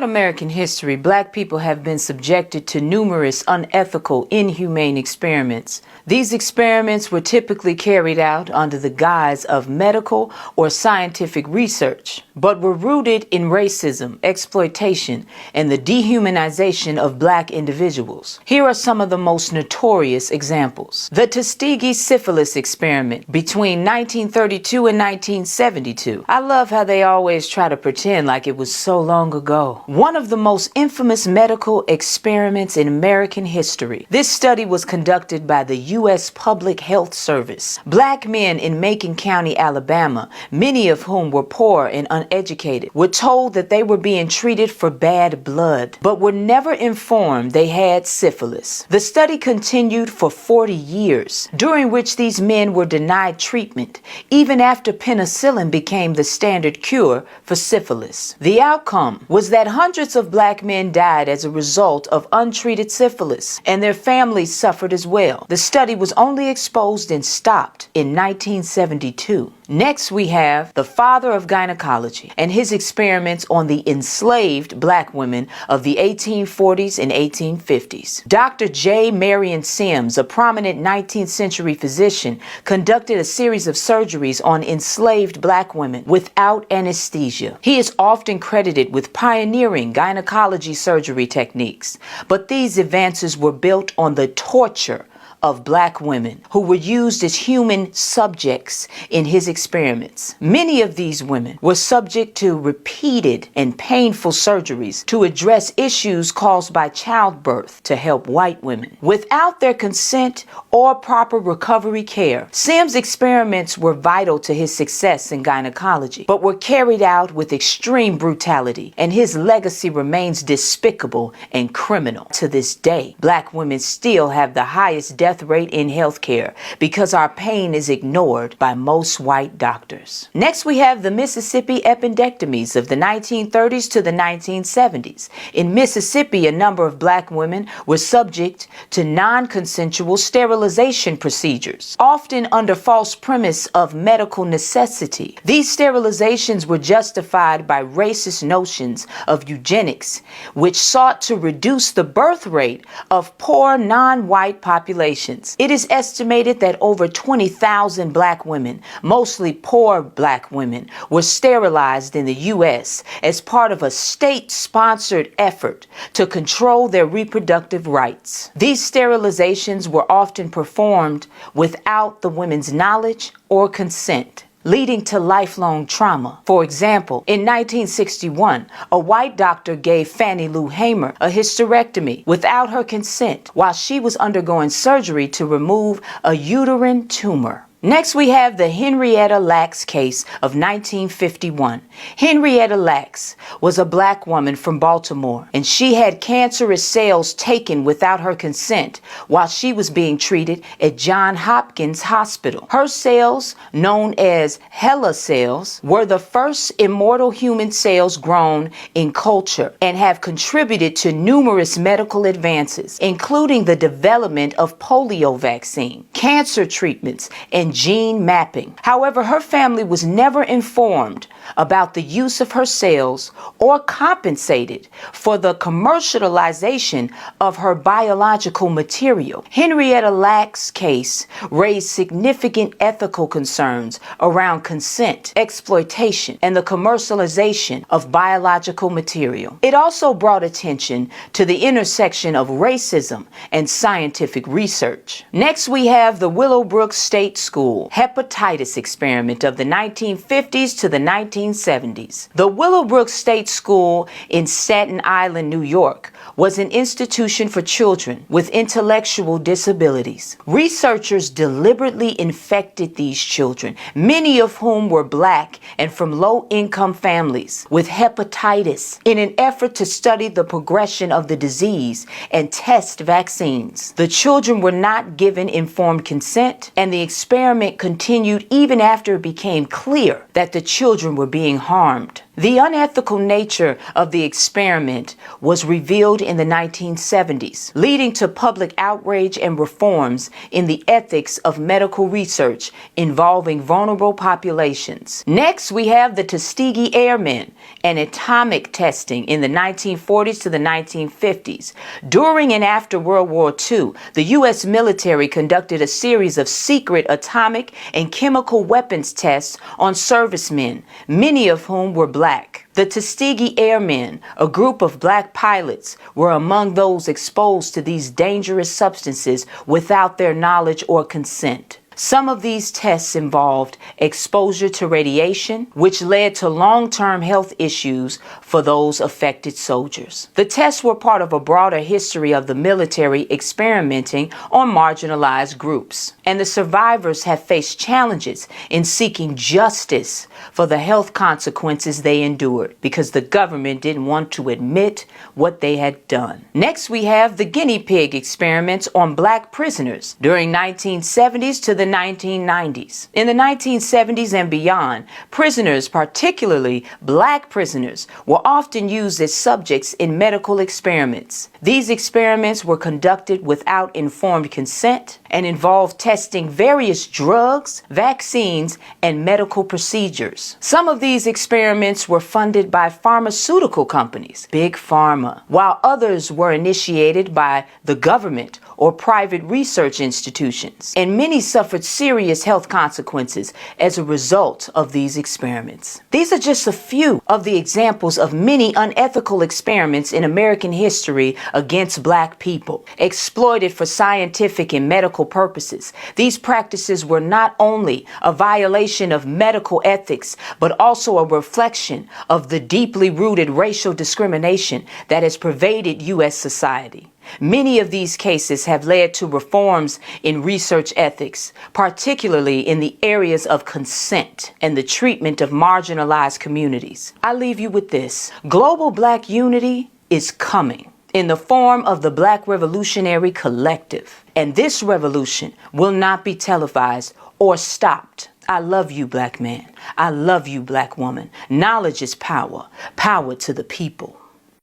American history, black people have been subjected to numerous unethical, inhumane experiments. These experiments were typically carried out under the guise of medical or scientific research, but were rooted in racism, exploitation, and the dehumanization of black individuals. Here are some of the most notorious examples. The Tuskegee syphilis experiment between 1932 and 1972. I love how they always try to pretend like it was so long ago. One of the most infamous medical experiments in American history. This study was conducted by the U.S. Public Health Service. Black men in Macon County, Alabama, many of whom were poor and uneducated, were told that they were being treated for bad blood, but were never informed they had syphilis. The study continued for 40 years, during which these men were denied treatment, even after penicillin became the standard cure for syphilis. The outcome was that hundreds of black men died as a result of untreated syphilis, and their families suffered as well. The study was only exposed and stopped in 1972. Next, we have the father of gynecology and his experiments on the enslaved black women of the 1840s and 1850s. Dr. J. Marion Sims, a prominent 19th century physician, conducted a series of surgeries on enslaved black women without anesthesia. He is often credited with pioneering gynecology surgery techniques, but these advances were built on the torture of black women who were used as human subjects in his experiments. Many of these women were subject to repeated and painful surgeries to address issues caused by childbirth to help white women. Without their consent or proper recovery care, Sims' experiments were vital to his success in gynecology, but were carried out with extreme brutality, and his legacy remains despicable and criminal. To this day, black women still have the highest death rate in healthcare because our pain is ignored by most white doctors. Next, we have the Mississippi appendectomies of the 1930s to the 1970s. In Mississippi, a number of black women were subject to non-consensual sterilization procedures, often under false premise of medical necessity. These sterilizations were justified by racist notions of eugenics, which sought to reduce the birth rate of poor non-white populations. It is estimated that over 20,000 black women, mostly poor black women, were sterilized in the U.S. as part of a state-sponsored effort to control their reproductive rights. These sterilizations were often performed without the women's knowledge or consent, leading to lifelong trauma. For example, in 1961, a white doctor gave Fannie Lou Hamer a hysterectomy without her consent while she was undergoing surgery to remove a uterine tumor. Next, we have the Henrietta Lacks case of 1951. Henrietta Lacks was a black woman from Baltimore, and she had cancerous cells taken without her consent while she was being treated at Johns Hopkins Hospital. Her cells, known as HeLa cells, were the first immortal human cells grown in culture and have contributed to numerous medical advances, including the development of polio vaccine, cancer treatments, and gene mapping. However, her family was never informed about the use of her cells or compensated for the commercialization of her biological material. Henrietta Lacks' case raised significant ethical concerns around consent, exploitation, and the commercialization of biological material. It also brought attention to the intersection of racism and scientific research. Next, we have the Willowbrook State School hepatitis experiment of the 1950s to the 1970s. The Willowbrook State School in Staten Island, New York, was an institution for children with intellectual disabilities. Researchers deliberately infected these children, many of whom were black and from low-income families, with hepatitis in an effort to study the progression of the disease and test vaccines. The children were not given informed consent, and the experiment continued even after it became clear that the children were being harmed. The unethical nature of the experiment was revealed in the 1970s, leading to public outrage and reforms in the ethics of medical research involving vulnerable populations. Next, we have the Tuskegee Airmen and atomic testing in the 1940s to the 1950s. During and after World War II, the U.S. military conducted a series of secret atomic and chemical weapons tests on servicemen, many of whom were black. The Tuskegee Airmen, a group of black pilots, were among those exposed to these dangerous substances without their knowledge or consent. Some of these tests involved exposure to radiation, which led to long-term health issues for those affected soldiers. The tests were part of a broader history of the military experimenting on marginalized groups, and the survivors have faced challenges in seeking justice for the health consequences they endured because the government didn't want to admit what they had done. Next, we have the guinea pig experiments on black prisoners during 1970s to the 1990s. In the 1970s and beyond, prisoners, particularly black prisoners, were often used as subjects in medical experiments. These experiments were conducted without informed consent and involved testing various drugs, vaccines, and medical procedures. Some of these experiments were funded by pharmaceutical companies, Big Pharma, while others were initiated by the government or private research institutions, and many suffered serious health consequences as a result of these experiments. These are just a few of the examples of many unethical experiments in American history against black people, exploited for scientific and medical purposes. These practices were not only a violation of medical ethics, but also a reflection of the deeply rooted racial discrimination that has pervaded U.S. society. Many of these cases have led to reforms in research ethics, particularly in the areas of consent and the treatment of marginalized communities. I leave you with this. Global black unity is coming in the form of the Black Revolutionary Collective. And this revolution will not be televised or stopped. I love you, black man. I love you, black woman. Knowledge is power. Power to the people.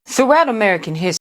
Throughout American history,